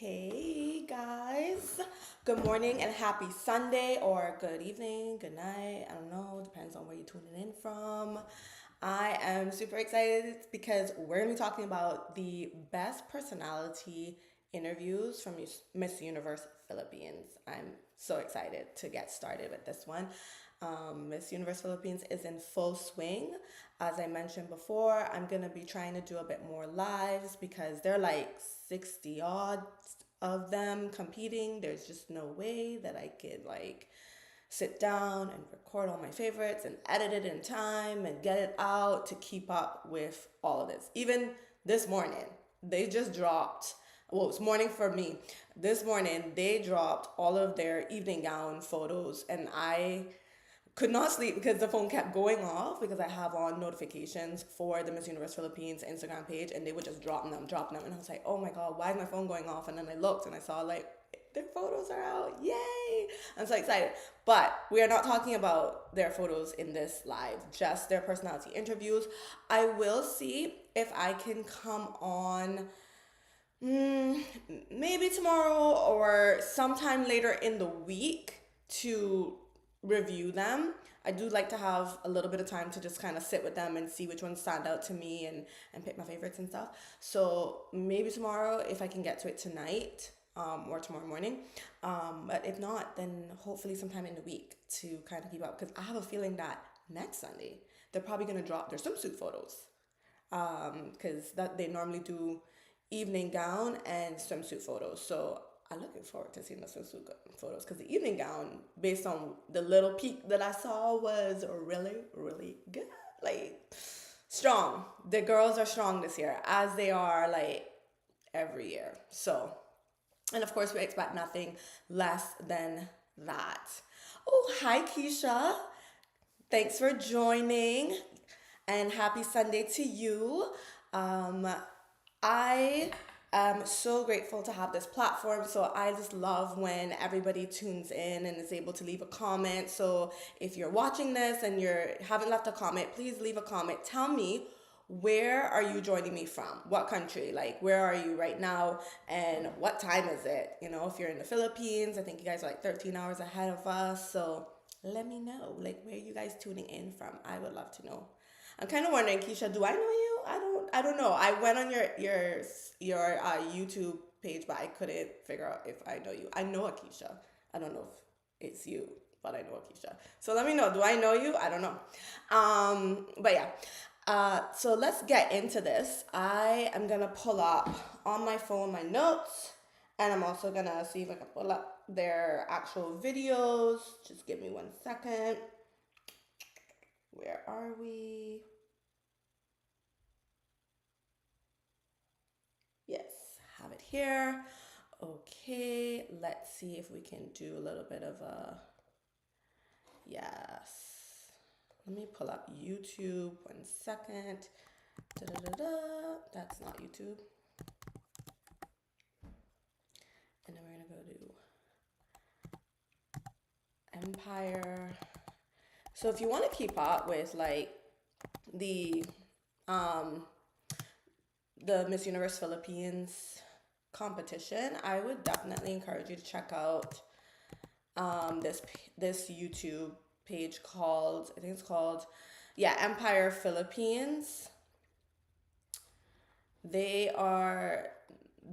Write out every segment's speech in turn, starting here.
Hey guys, good morning and happy Sunday, or good evening, good night. I don't know, depends on where you're tuning in from. I am super excited because we're gonna be talking about the best personality interviews from Miss Universe Philippines. I'm so excited to get started with this one. Miss Universe Philippines is in full swing. As I mentioned before, I'm gonna be trying to do a bit more lives because they're like 60 odd of them competing. There's just no way that I could like sit down and record all my favorites and edit it in time and get it out to keep up with all of this. Even this morning, they just dropped, well, it's morning for me. This morning, they dropped all of their evening gown photos, and I could not sleep because the phone kept going off because I have on notifications for the Miss Universe Philippines Instagram page, and they would just drop them. And I was like, oh my God, why is my phone going off? And then I looked and I saw like their photos are out. Yay! I'm so excited. But we are not talking about their photos in this live, just their personality interviews. I will see if I can come on maybe tomorrow or sometime later in the week to review them. I do like to have a little bit of time to just kind of sit with them and see which ones stand out to me and pick my favorites and stuff. So maybe tomorrow if I can get to it tonight, or tomorrow morning. But if not, then hopefully sometime in the week to kind of keep up. Because I have a feeling that next Sunday they're probably gonna drop their swimsuit photos. Because that they normally do evening gown and swimsuit photos. So I'm looking forward to seeing the swimsuit photos because the evening gown, based on the little peek that I saw, was really, really good. Like, strong. The girls are strong this year, as they are like every year. So, and of course, we expect nothing less than that. Oh, hi, Keisha. Thanks for joining, and happy Sunday to you. Um, I am so grateful to have this platform. So I just love when everybody tunes in and is able to leave a comment. So if you're watching this and you haven't left a comment, please leave a comment. Tell me, where are you joining me from? What country? Like, where are you right now? And what time is it? You know, if you're in the Philippines, I think you guys are like 13 hours ahead of us. So let me know, like, where are you guys tuning in from? I would love to know. I'm kind of wondering, Keisha, do I know you? I don't know. I went on your YouTube page, but I couldn't figure out if I know you. I know Keisha. I don't know if it's you, but I know Keisha. So let me know. Do I know you? I don't know. But yeah. So let's get into this. I am gonna pull up on my phone my notes, and I'm also gonna see if I can pull up their actual videos. Just give me 1 second. Where are we? Yes, have it here. Okay, let's see if we can do a little bit of a, yes. Let me pull up YouTube 1 second. Da-da-da-da. That's not YouTube. And then we're gonna go to Empire. So if you want to keep up with like the um the Miss Universe Philippines competition, I would definitely encourage you to check out this YouTube page called, I think it's called, yeah, Empire Philippines. They are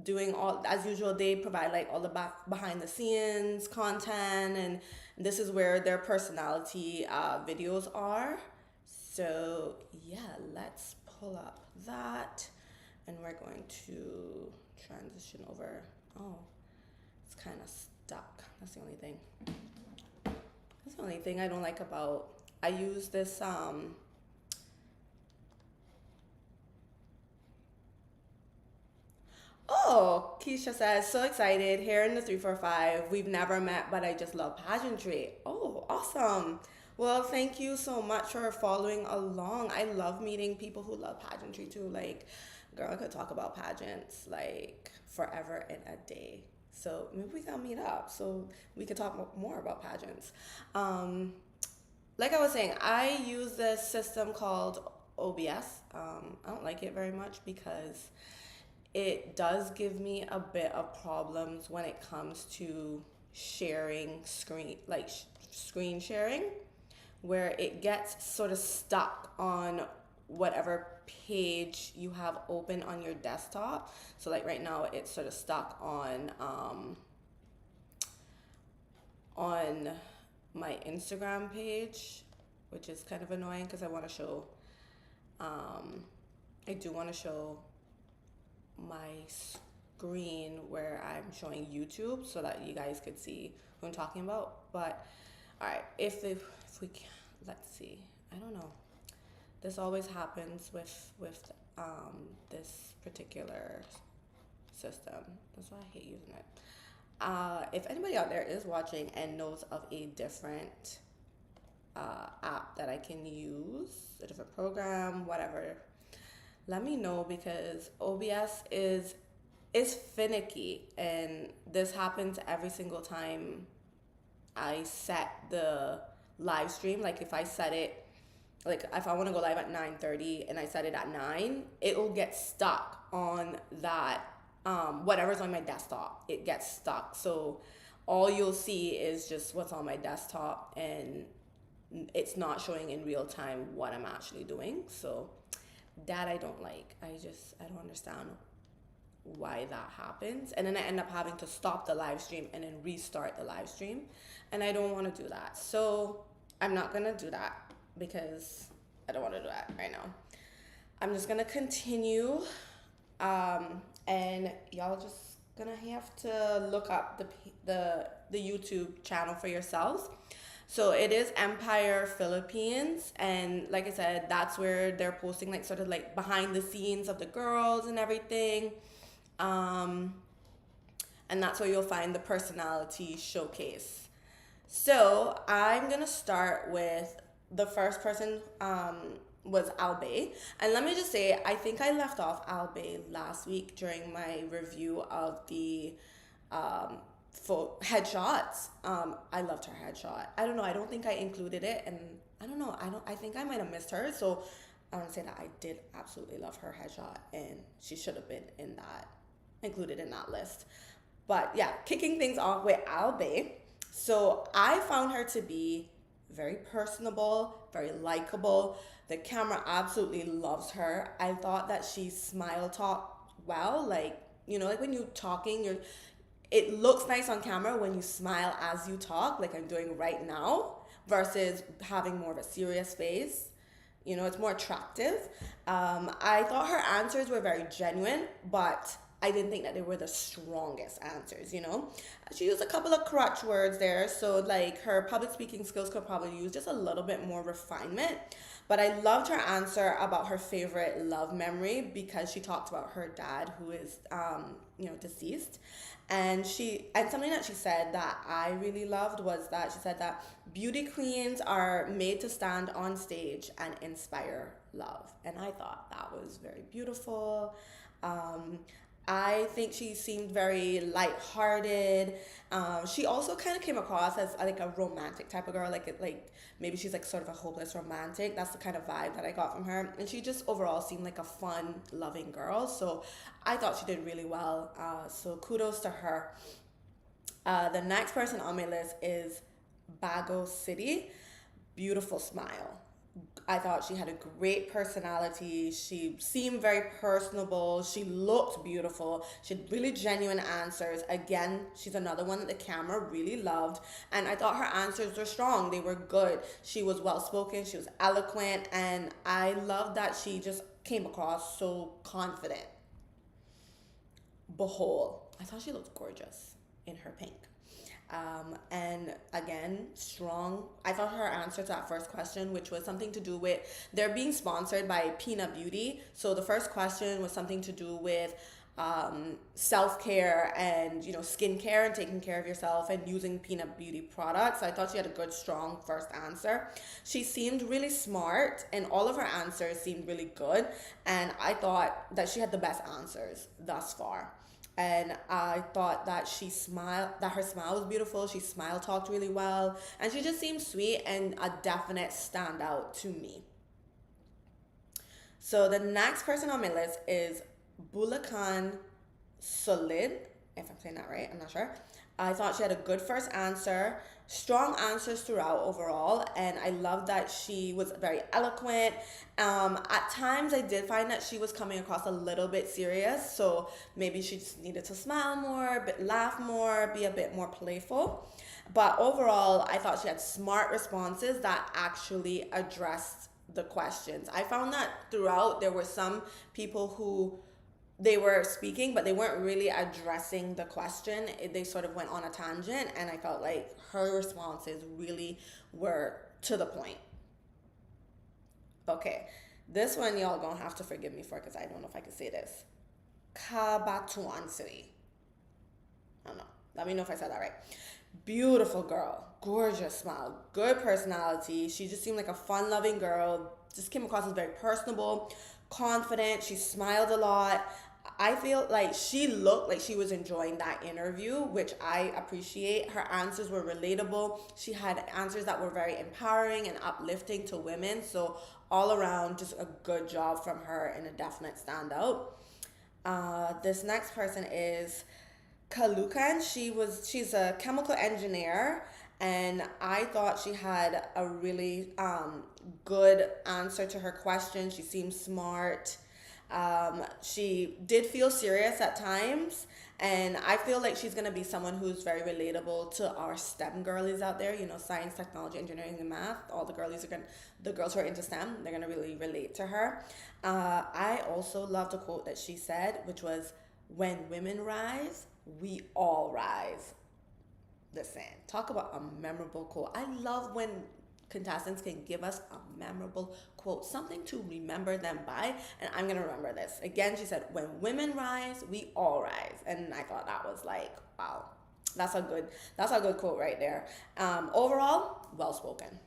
doing all, as usual, they provide like all the behind the scenes content, and this is where their personality videos are. So yeah, let's pull up that, and we're going to transition over. Oh, it's kind of stuck. That's the only thing. That's the only thing I don't like about, I use this oh, Keisha says, so excited. Here in the 345. We've never met, but I just love pageantry. Oh, awesome. Well, thank you so much for following along. I love meeting people who love pageantry too. Like, girl, I could talk about pageants like forever and a day. So maybe we gotta meet up so we could talk more about pageants. Um, like I was saying, I use this system called OBS. I don't like it very much because it does give me a bit of problems when it comes to sharing screen, like screen sharing, where it gets sort of stuck on whatever page you have open on your desktop. So like right now it's sort of stuck on my Instagram page, which is kind of annoying because I want to show I do want to show my screen where I'm showing YouTube so that you guys could see who I'm talking about. But all right, if we can, let's see. I don't know. This always happens with this particular system. That's why I hate using it. If anybody out there is watching and knows of a different app that I can use, a different program, whatever, let me know, because OBS is finicky, and this happens every single time I set the live stream. Like if I set it, like if I want to go live at 9:30 and I set it at 9, it'll get stuck on that whatever's on my desktop. It gets stuck. So all you'll see is just what's on my desktop, and it's not showing in real time what I'm actually doing. So that I don't like. I don't understand why that happens. And then I end up having to stop the live stream and then restart the live stream. And I don't want to do that. So I'm not going to do that because I don't want to do that right now. I'm just going to continue. And y'all just going to have to look up the YouTube channel for yourselves. So it is Empire Philippines, and like I said, that's where they're posting like sort of like behind the scenes of the girls and everything. And that's where you'll find the personality showcase. So I'm gonna start with the first person was Albe. And let me just say, I think I left off Albe last week during my review of the for headshots. I loved her headshot. I don't know, I don't think I included it, and I don't know, I think I might have missed her. So I want to say that I did absolutely love her headshot, and she should have been included in that list. But yeah, kicking things off with Albe. So I found her to be very personable, very likable. The camera absolutely loves her. I thought that she smile talked well, like, you know, like when you're talking, it looks nice on camera when you smile as you talk, like I'm doing right now, versus having more of a serious face. You know, it's more attractive. I thought her answers were very genuine, but I didn't think that they were the strongest answers, you know? She used a couple of crutch words there, so like her public speaking skills could probably use just a little bit more refinement. But I loved her answer about her favorite love memory, because she talked about her dad, who is, deceased. And something that she said that I really loved was that she said that beauty queens are made to stand on stage and inspire love. And I thought that was very beautiful. I think she seemed very lighthearted. She also kind of came across as like a romantic type of girl, like maybe she's like sort of a hopeless romantic. That's the kind of vibe that I got from her. And she just overall seemed like a fun, loving girl. So I thought she did really well. So kudos to her. The next person on my list is Bago City. Beautiful smile. I thought she had a great personality. She seemed very personable. She looked beautiful. She had really genuine answers. Again, she's another one that the camera really loved. And I thought her answers were strong. They were good. She was well-spoken. She was eloquent. And I loved that she just came across so confident. Behold, I thought she looked gorgeous in her pink. And again, strong. I thought her answer to that first question, which was something to do with they're being sponsored by Peanut Beauty. So the first question was something to do with self-care and, you know, skincare and taking care of yourself and using Peanut Beauty products. I thought she had a good, strong first answer. She seemed really smart, and all of her answers seemed really good. And I thought that she had the best answers thus far. And I thought that her smile was beautiful. She talked really well, and she just seemed sweet and a definite standout to me. So the next person on my list is Bulacan Solid, if I'm saying that right, I'm not sure. I thought she had a good first answer, strong answers throughout overall, and I love that she was very eloquent. At times, I did find that she was coming across a little bit serious, so maybe she just needed to smile more, but laugh more, be a bit more playful. But overall, I thought she had smart responses that actually addressed the questions. I found that throughout there were some people who they were speaking, but they weren't really addressing the question. They sort of went on a tangent, and I felt like her responses really were to the point. Okay, this one y'all gonna have to forgive me for because I don't know if I can say this. Kabatuansui. I don't know. Let me know if I said that right. Beautiful girl, gorgeous smile, good personality. She just seemed like a fun loving girl. Just came across as very personable, confident. She smiled a lot. I feel like she looked like she was enjoying that interview, which I appreciate. Her answers were relatable. She had answers that were very empowering and uplifting to women. So all around, just a good job from her and a definite standout. This next person is Kalukan. She's a chemical engineer, and I thought she had a really good answer to her question. She seemed smart. She did feel serious at times, and I feel like she's gonna be someone who's very relatable to our STEM girlies out there. You know, science, technology, engineering, and math. All the girls who are into STEM, they're gonna really relate to her. I also loved a quote that she said, which was, "When women rise, we all rise." Listen, talk about a memorable quote. I love when contestants can give us a memorable quote, something to remember them by, and I'm gonna remember this. Again, she said, "When women rise, we all rise," and I thought that was like, wow, that's a good quote right there. Overall, well spoken.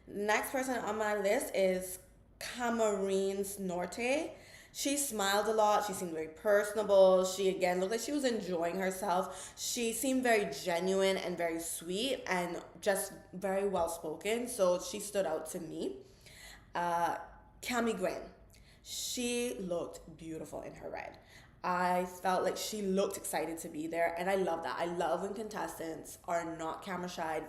Next person on my list is Camarines Norte. She smiled a lot. She seemed very personable. She again looked like she was enjoying herself. She seemed very genuine and very sweet and just very well spoken. So she stood out to me. Uh, Cami Gwen. She looked beautiful in her red. I felt like she looked excited to be there, and I love that. I love when contestants are not camera shy.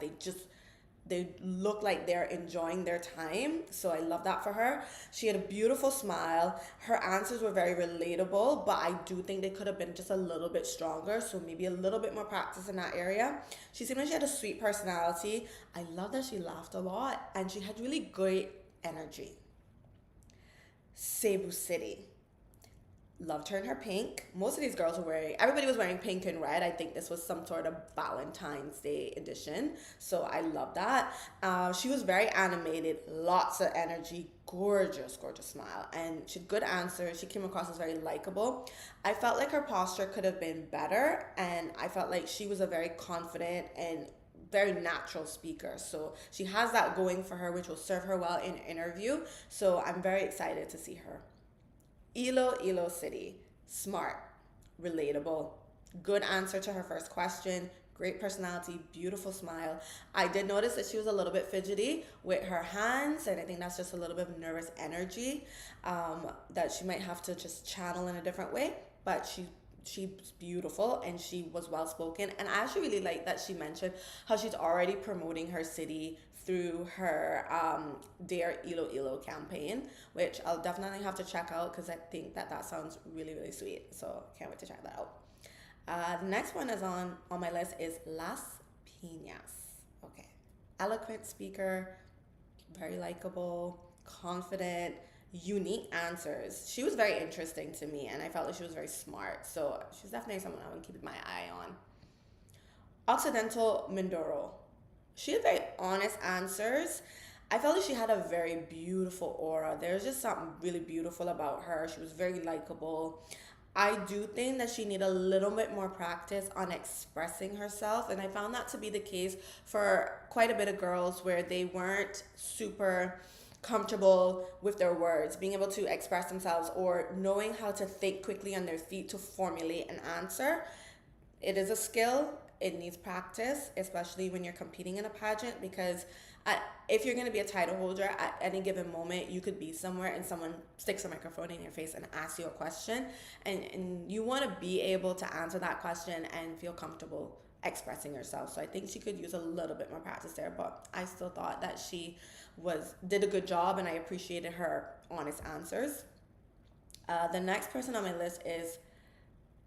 They look like they're enjoying their time. So I love that for her. She had a beautiful smile. Her answers were very relatable, but I do think they could have been just a little bit stronger. So maybe a little bit more practice in that area. She seemed like she had a sweet personality. I love that she laughed a lot, and she had really great energy. Cebu City. Loved her in her pink. Most of these girls were everybody was wearing pink and red. I think this was some sort of Valentine's Day edition. So I love that. She was very animated, lots of energy, gorgeous, gorgeous smile. And she had good answers. She came across as very likable. I felt like her posture could have been better. And I felt like she was a very confident and very natural speaker. So she has that going for her, which will serve her well in an interview. So I'm very excited to see her. Ilo City. Smart, relatable, good answer to her first question, great personality, beautiful smile. I did notice that she was a little bit fidgety with her hands, and I think that's just a little bit of nervous energy that she might have to just channel in a different way. But she's beautiful and she was well spoken, and I actually really like that she mentioned how she's already promoting her city through her Dare Ilo campaign, which I'll definitely have to check out because I think that sounds really, really sweet. So can't wait to check that out. The next one is on my list is Las Piñas. Okay, eloquent speaker, very likable, confident, unique answers. She was very interesting to me, and I felt like she was very smart. So she's definitely someone I would keep my eye on. Occidental Mindoro. She had very honest answers. I felt like she had a very beautiful aura. There's just something really beautiful about her. She was very likable. I do think that she needed a little bit more practice on expressing herself, and I found that to be the case for quite a bit of girls where they weren't super comfortable with their words, being able to express themselves or knowing how to think quickly on their feet to formulate an answer. It is a skill. It needs practice, especially when you're competing in a pageant, because at, if you're going to be a title holder at any given moment, you could be somewhere and someone sticks a microphone in your face and asks you a question, and you want to be able to answer that question and feel comfortable expressing yourself. So I think she could use a little bit more practice there, but I still thought that she did a good job, and I appreciated her honest answers. The next person on my list is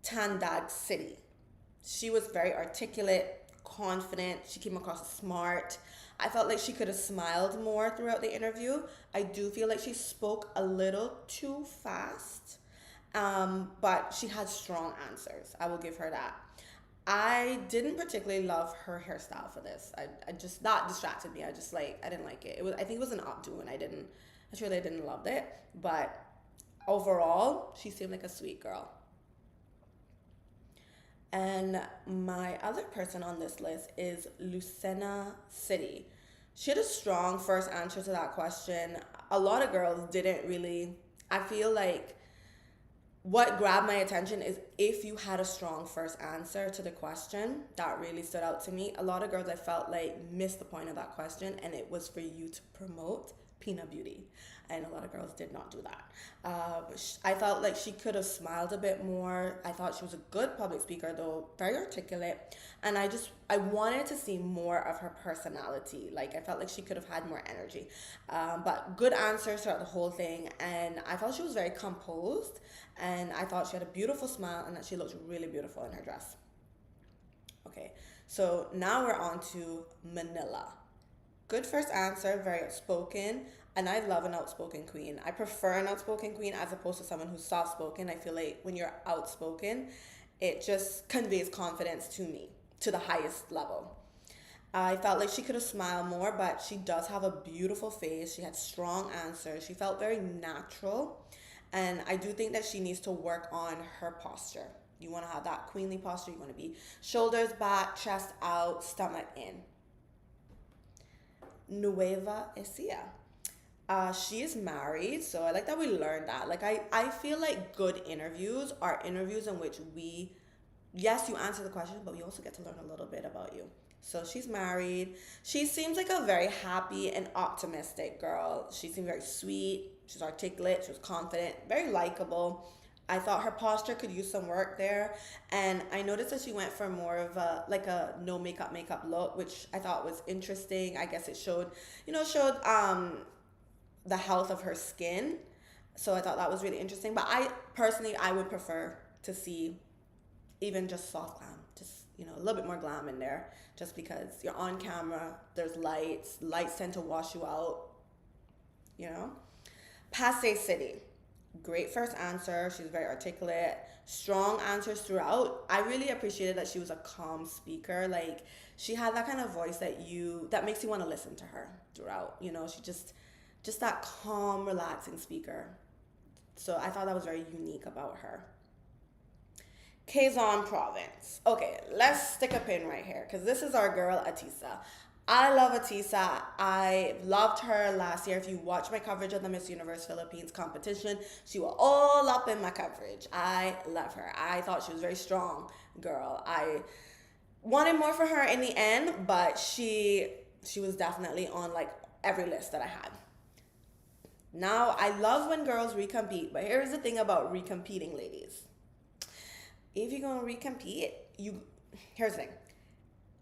Tandad City. She was very articulate, confident. She came across smart. I felt like she could have smiled more throughout the interview. I do feel like she spoke a little too fast, but she had strong answers. I will give her that. I didn't particularly love her hairstyle for this. I just, that distracted me. I didn't like it. I think it was an updo, and I truly didn't love it. But overall, she seemed like a sweet girl. And my other person on this list is Lucena City. She had a strong first answer to that question. A lot of girls didn't really. I feel like what grabbed my attention is if you had a strong first answer to the question. That really stood out to me. A lot of girls, I felt like, missed the point of that question, and it was for you to promote peanut beauty, and a lot of girls did not do that. I felt like she could have smiled a bit more. I thought she was a good public speaker, though, very articulate, and I wanted to see more of her personality. Like, I felt like she could have had more energy, but good answers throughout the whole thing, and I felt she was very composed, and I thought she had a beautiful smile and that she looked really beautiful in her dress. Okay, so now we're on to Manila. Good first answer, very outspoken, and I love an outspoken queen. I prefer an outspoken queen as opposed to someone who's soft-spoken. I feel like when you're outspoken, it just conveys confidence to me, to the highest level. I felt like she could have smiled more, but she does have a beautiful face. She had strong answers. She felt very natural, and I do think that she needs to work on her posture. You want to have that queenly posture. You want to be shoulders back, chest out, stomach in. Nueva Ecija. She is married, so I like that we learned that. Like, I feel like good interviews are interviews in which yes, you answer the question, but we also get to learn a little bit about you. So she's married. She seems like a very happy and optimistic girl. She seemed very sweet. She's articulate. She was confident, very likable. I thought her posture could use some work there, and I noticed that she went for more of a no makeup look, which I thought was interesting. I guess it showed the health of her skin, so I thought that was really interesting. But I would prefer to see even just soft glam, just a little bit more glam in there, just because you're on camera. There's lights tend to wash you out. Pageant City. Great first answer. She was very articulate, strong answers throughout. I really appreciated that she was a calm speaker. Like, she had that kind of voice that makes you want to listen to her throughout. She just that calm, relaxing speaker. So I thought that was very unique about her. Quezon Province. Okay, let's stick a pin right here, because this is our girl Atisa. I love Atisa. I loved her last year. If you watch my coverage of the Miss Universe Philippines competition, she was all up in my coverage. I love her. I thought she was a very strong girl. I wanted more for her in the end, but she was definitely on like every list that I had. Now, I love when girls recompete, but here's the thing about recompeting, ladies. If you're going to recompete, here's the thing.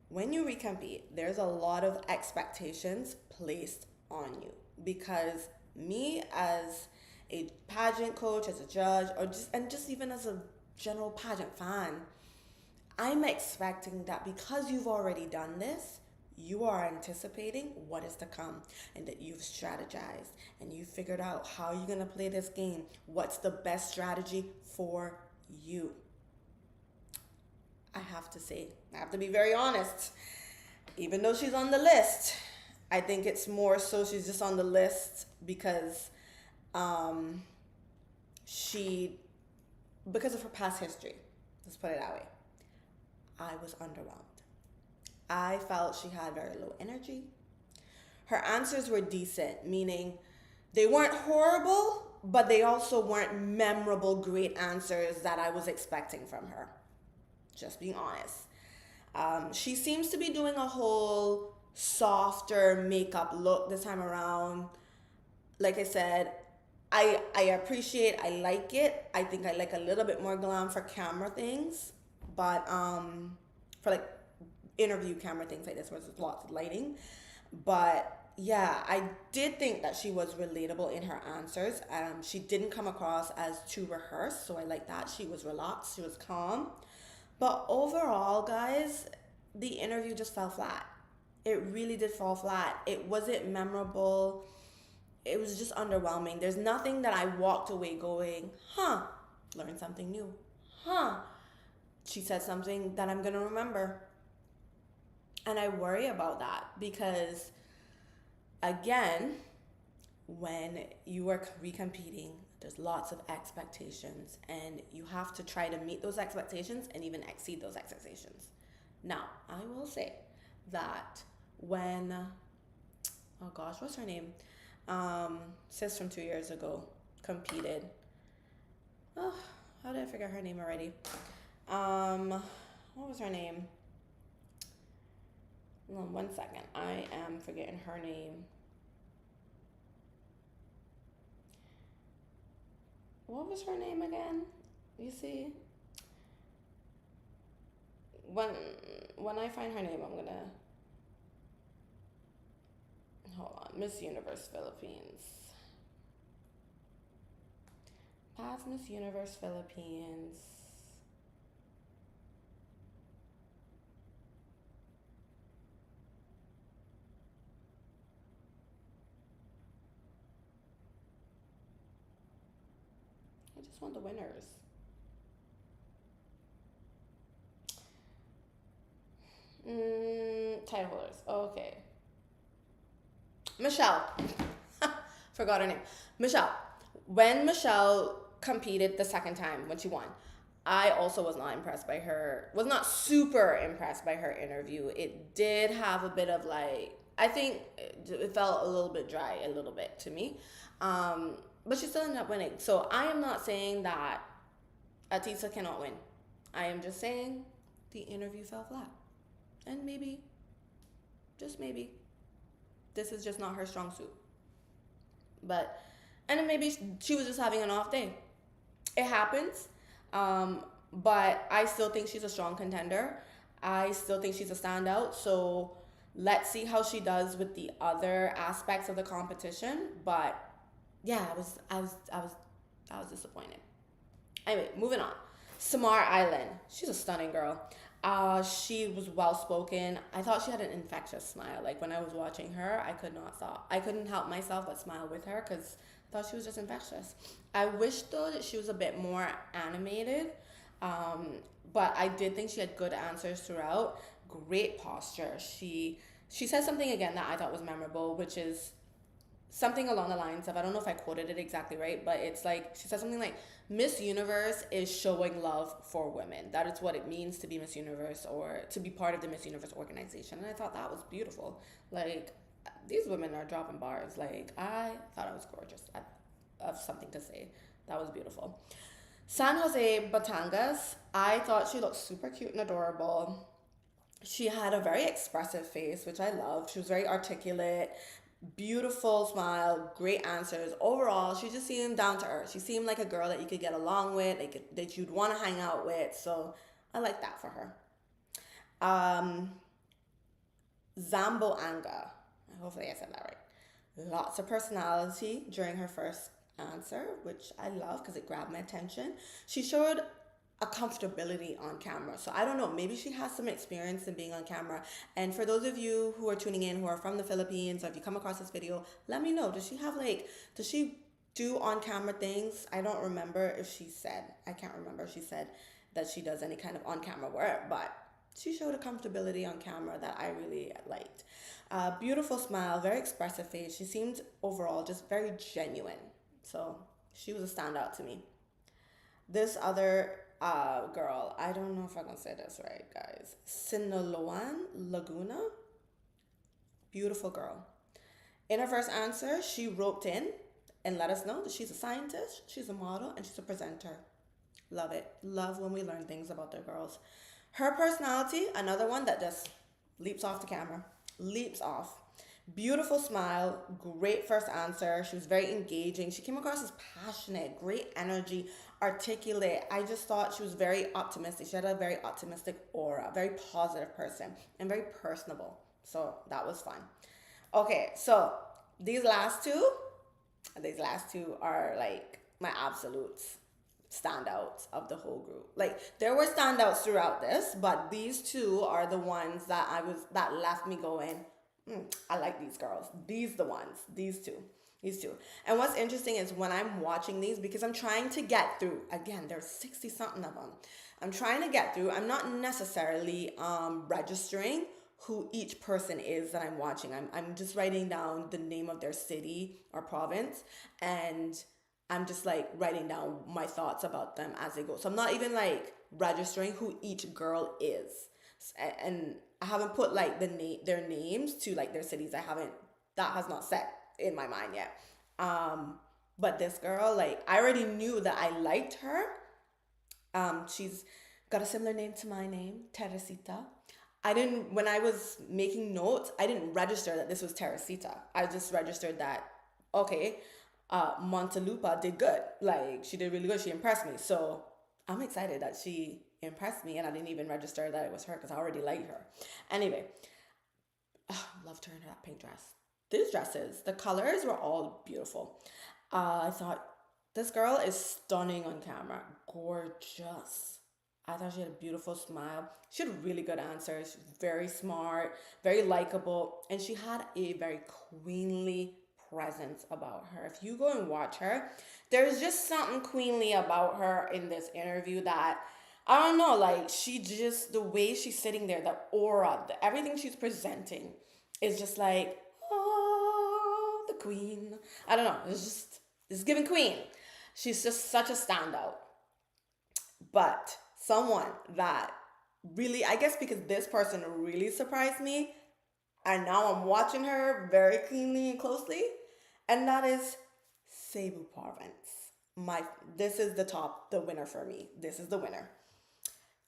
When you recompete, there's a lot of expectations placed on you, because me as a pageant coach, as a judge, just even as a general pageant fan, I'm expecting that because you've already done this, you are anticipating what is to come, and that you've strategized and you've figured out how you're going to play this game. What's the best strategy for you? I have to be very honest. Even though she's on the list, I think it's more so she's just on the list because because of her past history. Let's put it that way. I was underwhelmed. I felt she had very low energy. Her answers were decent, meaning they weren't horrible, but they also weren't memorable, great answers that I was expecting from her. Just being honest. She seems to be doing a whole softer makeup look this time around. Like I said, I appreciate, I like it. I think I like a little bit more glam for camera things, but for like interview camera things like this where there's lots of lighting. But yeah, I did think that she was relatable in her answers. She didn't come across as too rehearsed, so I like that. She was relaxed, she was calm. But overall, guys, the interview just fell flat. It really did fall flat. It wasn't memorable. It was just underwhelming. There's nothing that I walked away going, huh, learned something new. Huh, she said something that I'm going to remember. And I worry about that because, again, when you are recompeting, there's lots of expectations, and you have to try to meet those expectations and even exceed those expectations. Now, I will say that when, oh gosh, what's her name? Sis from 2 years ago competed. Oh, how did I forget her name already? What was her name? No, 1 second. I am forgetting her name. What was her name again? You see? When I find her name, I'm gonna hold on. Miss Universe Philippines. Past Miss Universe Philippines. I just want the winners. Title holders. Okay. Michelle. Forgot her name. Michelle. When Michelle competed the second time, when she won, I also was not impressed by her, was not super impressed by her interview. It did have a bit of like, I think it felt a little bit dry, a little bit to me. But she still ended up winning. So I am not saying that Atisa cannot win. I am just saying the interview fell flat. And maybe, just maybe, this is just not her strong suit. But, and then maybe she was just having an off day. It happens. But I still think she's a strong contender. I still think she's a standout. So let's see how she does with the other aspects of the competition. But yeah, I was disappointed. Anyway, moving on. Samar Island. She's a stunning girl. She was well spoken. I thought she had an infectious smile. Like when I was watching her, I could not stop. I couldn't help myself but smile with her because I thought she was just infectious. I wish though that she was a bit more animated. But I did think she had good answers throughout. Great posture. She said something again that I thought was memorable, which is something along the lines of, I don't know if I quoted it exactly right, but it's like, she said something like, Miss Universe is showing love for women. That is what it means to be Miss Universe or to be part of the Miss Universe organization. And I thought that was beautiful. Like, these women are dropping bars. Like, I thought it was gorgeous. I have something to say. That was beautiful. San Jose Batangas, I thought she looked super cute and adorable. She had a very expressive face, which I loved. She was very articulate, beautiful smile, great answers. Overall, she just seemed down to earth. She seemed like a girl that you could get along with, that you'd want to hang out with. So I like that for her. Zambo Anga. Hopefully I said that right. Lots of personality during her first answer, which I love because it grabbed my attention. She showed a comfortability on camera. So I don't know, maybe she has some experience in being on camera. And for those of you who are tuning in who are from the Philippines, or if you come across this video, let me know. Does she do on camera things? I don't remember if she said, I can't remember if she said that she does any kind of on camera work, but she showed a comfortability on camera that I really liked. Beautiful smile, very expressive face. She seemed overall just very genuine. So she was a standout to me. This other girl, I don't know if I'm gonna say this right, guys. Sinaloan Laguna. Beautiful girl. In her first answer, she roped in and let us know that she's a scientist, she's a model, and she's a presenter. Love it. Love when we learn things about the girls. Her personality, another one that just leaps off the camera. leaps off. Beautiful smile, great first answer. She was very engaging. She came across as passionate, great energy, articulate. I just thought she was very optimistic. She had a very optimistic aura, very positive person, and very personable. So that was fun. Okay, so these last two, these last two are like my absolutes standouts of the whole group. Like there were standouts throughout this, but these two are the ones that left me going, I like these girls. These the ones. These two. These two. And what's interesting is when I'm watching these, because I'm trying to get through, again, there's 60 something of them. I'm trying to get through. I'm not necessarily registering who each person is that I'm watching. I'm just writing down the name of their city or province, and I'm just like writing down my thoughts about them as they go. So I'm not even like registering who each girl is. And I haven't put like their names to like their cities. That has not set in my mind yet. But this girl, like I already knew that I liked her. She's got a similar name to my name, Teresita. When I was making notes, I didn't register that this was Teresita. I just registered that, okay, Montelupa did good. Like, she did really good. She impressed me. So I'm excited that she impressed me, and I didn't even register that it was her because I already liked her. Anyway, loved her in that pink dress. These dresses, the colors were all beautiful. I thought, this girl is stunning on camera. Gorgeous. I thought she had a beautiful smile. She had really good answers. She was very smart, very likable, and she had a very queenly presence about her. If you go and watch her, there's just something queenly about her in this interview that I don't know, like she just, the way she's sitting there, the aura, everything she's presenting is just like, oh, the queen. I don't know. It's giving queen. She's just such a standout. But someone that really, I guess because this person really surprised me, and now I'm watching her very keenly and closely, and that is Cebu Province. This is the winner for me. This is the winner.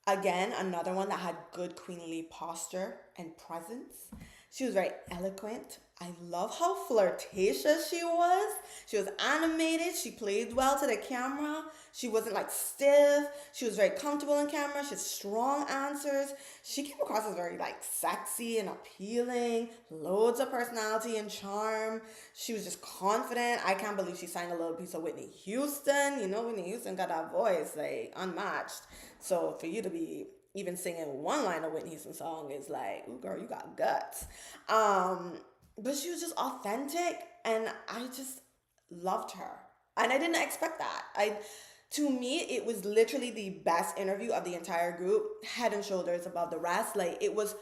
Again, another one that had good queenly posture and presence. She was very eloquent. I love how flirtatious she was. She was animated. She played well to the camera. She wasn't like stiff. She was very comfortable in camera. She had strong answers. She came across as very like sexy and appealing, loads of personality and charm. She was just confident. I can't believe she sang a little piece of Whitney Houston. You know, Whitney Houston got that voice like unmatched. So for you to be even singing one line of Whitney Houston song is like, ooh, girl, you got guts. But she was just authentic, and I just loved her. And I didn't expect that. To me, it was literally the best interview of the entire group, head and shoulders above the rest. Like it was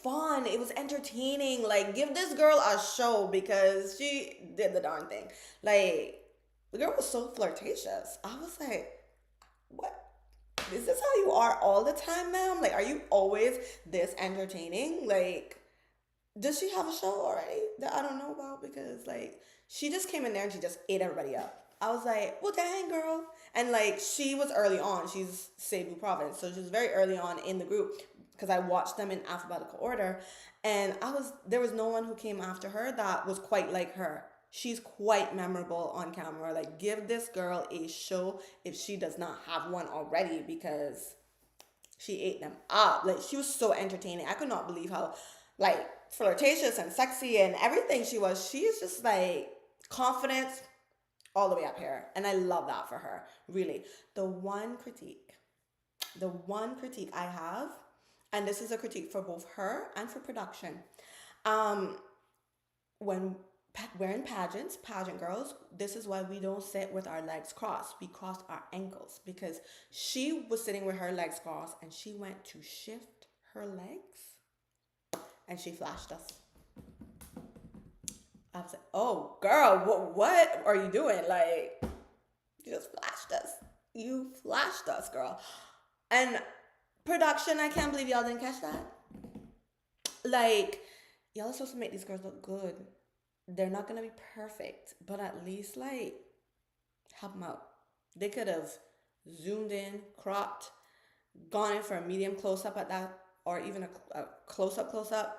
fun. It was entertaining. Like give this girl a show because she did the darn thing. Like the girl was so flirtatious. I was like, what? Is this how you are all the time, ma'am? Like, are you always this entertaining? Like, does she have a show already that I don't know about? Because like she just came in there and she just ate everybody up. I was like, well, dang, girl. And like she was early on. She's Cebu Province, so she was very early on in the group because I watched them in alphabetical order, and there was no one who came after her that was quite like her. She's quite memorable on camera. Like, give this girl a show if she does not have one already, because she ate them up. Like, she was so entertaining. I could not believe how, like, flirtatious and sexy and everything she was. She is just, like, confidence all the way up here. And I love that for her, really. The one critique I have, and this is a critique for both her and for production, when we're in pageant girls, this is why we don't sit with our legs crossed. We cross our ankles, because she was sitting with her legs crossed and she went to shift her legs and she flashed us. I was like, oh girl, what are you doing? Like, you just flashed us. You flashed us, girl. And production, I can't believe y'all didn't catch that. Like, y'all are supposed to make these girls look good. They're not gonna be perfect, but at least like help them out. They could have zoomed in, cropped, gone in for a medium close up at that, or even a close up,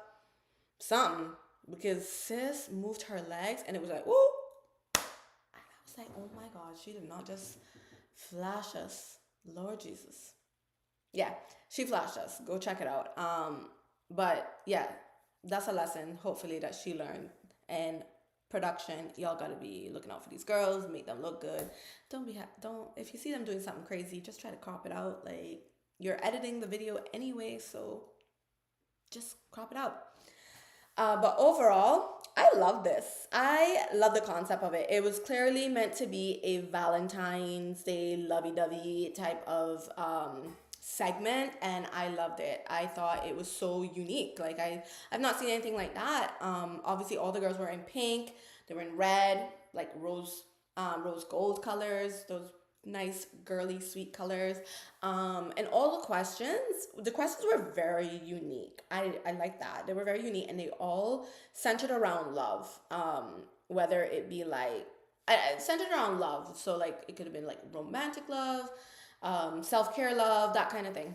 something, because sis moved her legs and it was like, woo. I was like, oh my God, she did not just flash us. Lord Jesus. Yeah, she flashed us. Go check it out. But yeah, that's a lesson, hopefully, that she learned. And production, y'all gotta be looking out for these girls, make them look good. Don't, if you see them doing something crazy, just try to crop it out. Like, you're editing the video anyway, so just crop it out. But overall, I love this. I love the concept of it. It was clearly meant to be a Valentine's Day lovey-dovey type of segment, and I loved it. I thought it was so unique. Like, I've not seen anything like that. Obviously, all the girls were in pink. They were in red, like rose gold colors. Those nice girly sweet colors, and all the questions were very unique. I like that. They were very unique, and they all centered around love, whether it be like centered around love, so like it could have been like romantic love, self-care love, that kind of thing.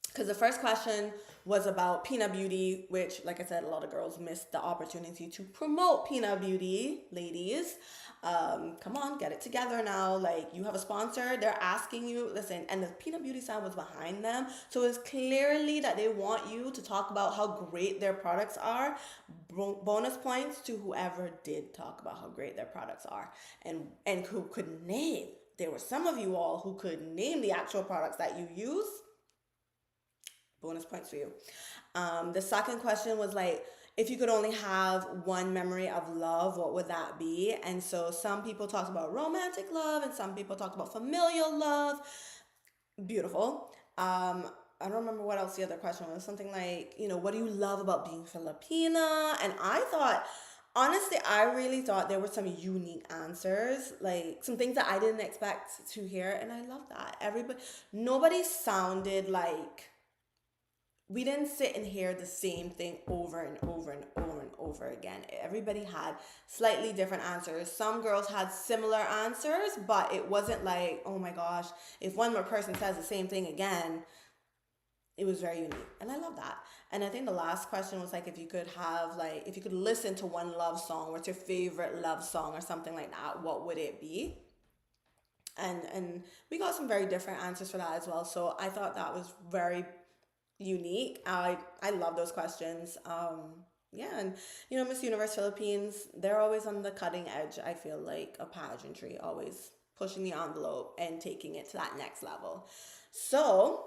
Because the first question was about Peanut Beauty, which, like I said, a lot of girls missed the opportunity to promote Peanut Beauty. Ladies, come on, get it together now. Like, you have a sponsor, they're asking you, listen, and the Peanut Beauty sign was behind them. So it's clearly that they want you to talk about how great their products are. Bonus points to whoever did talk about how great their products are, and who could name. There were some of you all who could name the actual products that you use. Bonus points for you. The second question was like, if you could only have one memory of love, what would that be? And so some people talked about romantic love and some people talked about familial love. Beautiful. I don't remember what else the other question was. Something like, what do you love about being Filipina? And I thought, honestly, I really thought there were some unique answers, like some things that I didn't expect to hear. And I love that. Nobody sounded like, we didn't sit and hear the same thing over and over and over and over again. Everybody had slightly different answers. Some girls had similar answers, but it wasn't like, oh my gosh, if one more person says the same thing again. It was very unique, and I love that. And I think the last question was like, if you could listen to one love song, what's your favorite love song or something like that, what would it be? And we got some very different answers for that as well. So I thought that was very unique. I love those questions. Yeah, and Miss Universe Philippines, they're always on the cutting edge. I feel like a pageantry, always pushing the envelope and taking it to that next level. So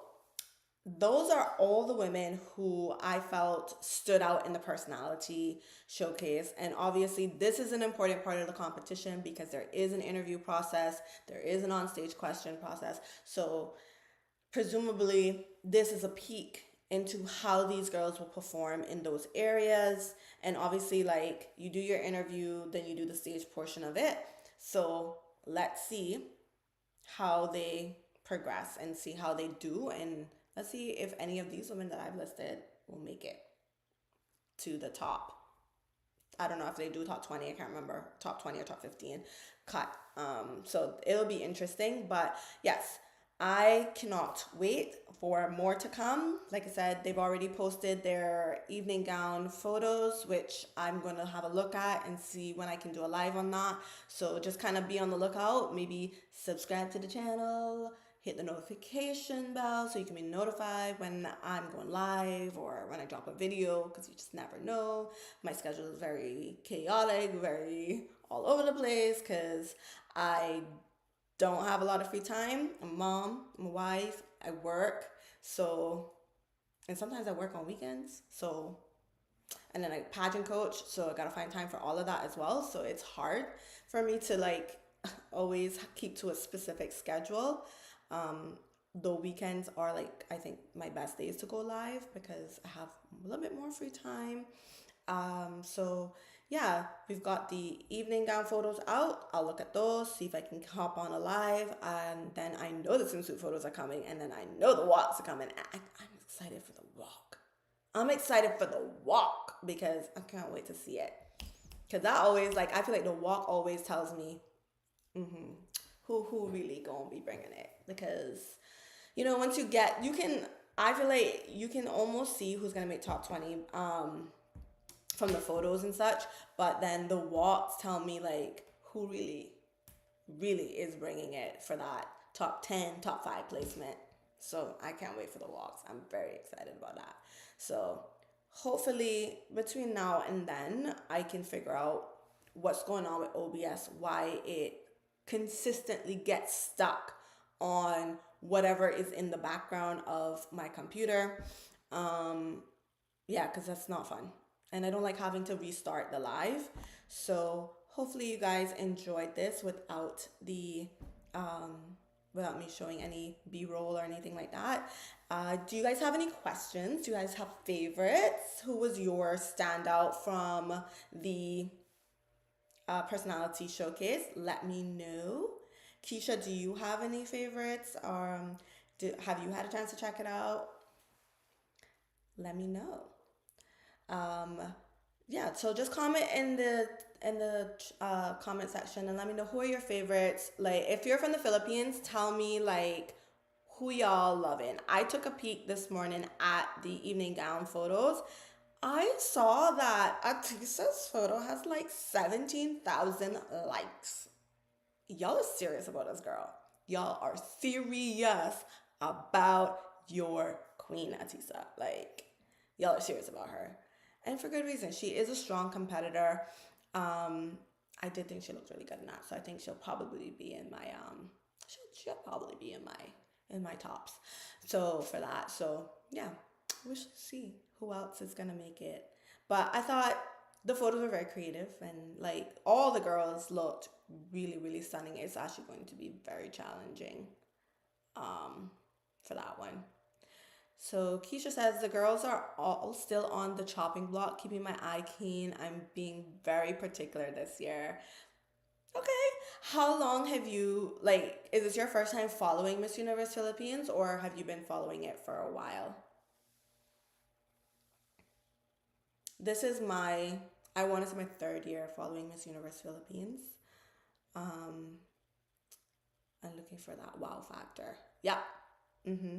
those are all the women who I felt stood out in the personality showcase. And obviously, this is an important part of the competition because there is an interview process, there is an onstage question process. So presumably, this is a peek into how these girls will perform in those areas. And obviously, like, you do your interview, then you do the stage portion of it. So let's see how they progress and see how they do. And let's see if any of these women that I've listed will make it to the top. I don't know if they do top 20. I can't remember. Top 20 or top 15 cut. So it'll be interesting. But yes, I cannot wait for more to come. Like I said, they've already posted their evening gown photos, which I'm going to have a look at and see when I can do a live on that. So just kind of be on the lookout. Maybe subscribe to the channel, hit the notification bell so you can be notified when I'm going live or when I drop a video, because you just never know. My schedule is very chaotic, very all over the place, because I don't have a lot of free time. I'm a mom, I'm a wife, I work, and sometimes I work on weekends, and then I pageant coach, so I gotta find time for all of that as well. So it's hard for me to like always keep to a specific schedule. The weekends are like, I think, my best days to go live because I have a little bit more free time. So yeah, we've got the evening gown photos out. I'll look at those, see if I can hop on a live, and then I know the swimsuit photos are coming, and then I know the walks are coming. I'm excited for the walk. I'm excited for the walk because I can't wait to see it. Because that always, like, I feel like the walk always tells me who really gonna be bringing it. Because, once you get, I feel like you can almost see who's gonna make top 20. from the photos and such, but then the walks tell me like who really is bringing it for that top 10, top 5 placement. So I can't wait for the walks. I'm very excited about that. So hopefully between now and then, I can figure out what's going on with OBS, why it consistently gets stuck on whatever is in the background of my computer. Yeah, because that's not fun. And I don't like having to restart the live. So hopefully you guys enjoyed this um, without me showing any B-roll or anything like that. Do you guys have any questions? Do you guys have favorites? Who was your standout from the personality showcase? Let me know. Keisha, do you have any favorites? Have you had a chance to check it out? Let me know. Um, yeah, so just comment in the comment section and let me know who are your favorites. Like, if you're from the Philippines, tell me like who y'all loving. I took a peek this morning at the evening gown photos. I saw that Atisa's photo has like 17,000 likes. Y'all are serious about this girl. Y'all are serious about your queen, Atisa. Like, y'all are serious about her. And for good reason. She is a strong competitor. I did think she looked really good in that. So I think she'll probably be in my she'll probably be in my tops. So for that. So yeah, we should see who else is gonna make it. But I thought the photos were very creative and like all the girls looked really stunning. It's actually going to be very challenging for that one. So Keisha says the girls are all still on the chopping block, keeping my eye keen. I'm being very particular this year. Okay. How long have you like is this your first time following Miss Universe Philippines or have you been following it for a while? This is I want to say my third year following Miss Universe Philippines. Um, I'm looking for that wow factor. Yeah. Mm-hmm.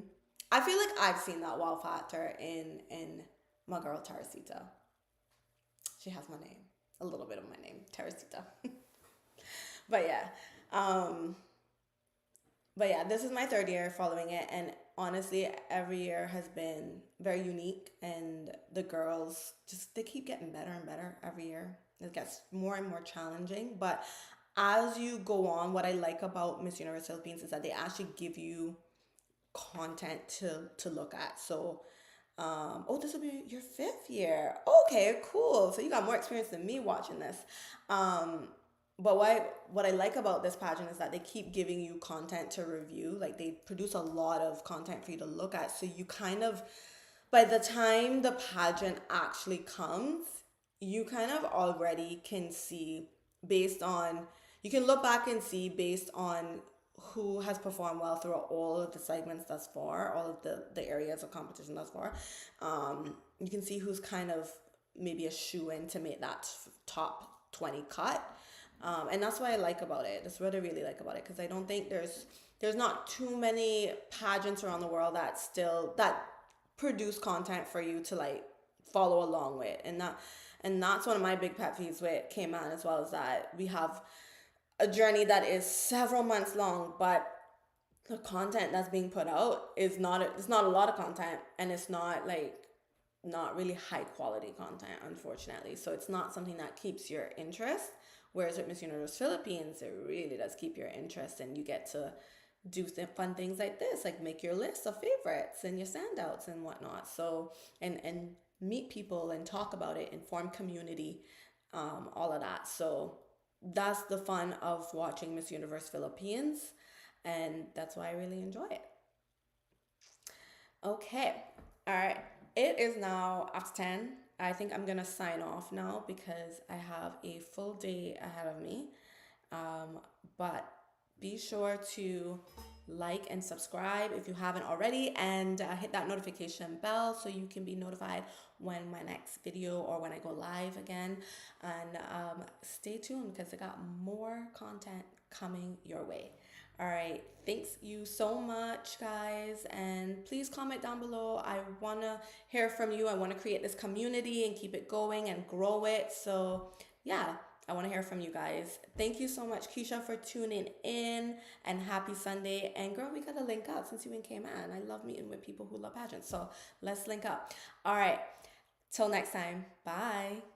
I feel like I've seen that wow factor in my girl Teresita. She has my name, a little bit of my name, Teresita. But yeah, um, but yeah, this is my third year following it, and honestly, every year has been very unique, and the girls just they keep getting better and better every year. It gets more and more challenging, but as you go on, what I like about Miss Universe Philippines is that they actually give you content to look at. So, oh, this will be your fifth year. Okay, cool. So you got more experience than me watching this. Um, but what I like about this pageant is that they keep giving you content to review. Like they produce a lot of content for you to look at. So you kind of, by the time the pageant actually comes, you kind of already can see based on, you can look back and see based on who has performed well throughout all of the segments thus far, all of the areas of competition thus far. You can see who's kind of maybe a shoe-in to make that top 20 cut. And that's what I like about it. That's what I really like about it because I don't think there's not too many pageants around the world that produce content for you to like follow along with, and that's one of my big pet peeves with Cayman as well, is that we have a journey that is several months long, but the content that's being put out is it's not a lot of content, and it's not really high quality content, unfortunately. So it's not something that keeps your interest. Whereas with Miss Universe Philippines, it really does keep your interest, and you get to do fun things like this, like make your list of favorites and your standouts and whatnot. So and meet people and talk about it and form community, all of that. So that's the fun of watching Miss Universe Philippines, and that's why I really enjoy it. Okay, all right. It is now after 10. I think I'm gonna sign off now because I have a full day ahead of me. But be sure to like and subscribe if you haven't already, and hit that notification bell so you can be notified when my next video or when I go live again. And stay tuned because I got more content coming your way. All right, thanks you so much, guys, and please comment down below. I want to hear from you. I want to create this community and keep it going and grow it. So yeah, I want to hear from you guys. Thank you so much, Keisha, for tuning in, and happy Sunday. And girl, we got to link up since you and Cayman. I love meeting with people who love pageants, so let's link up. All right, till next time. Bye.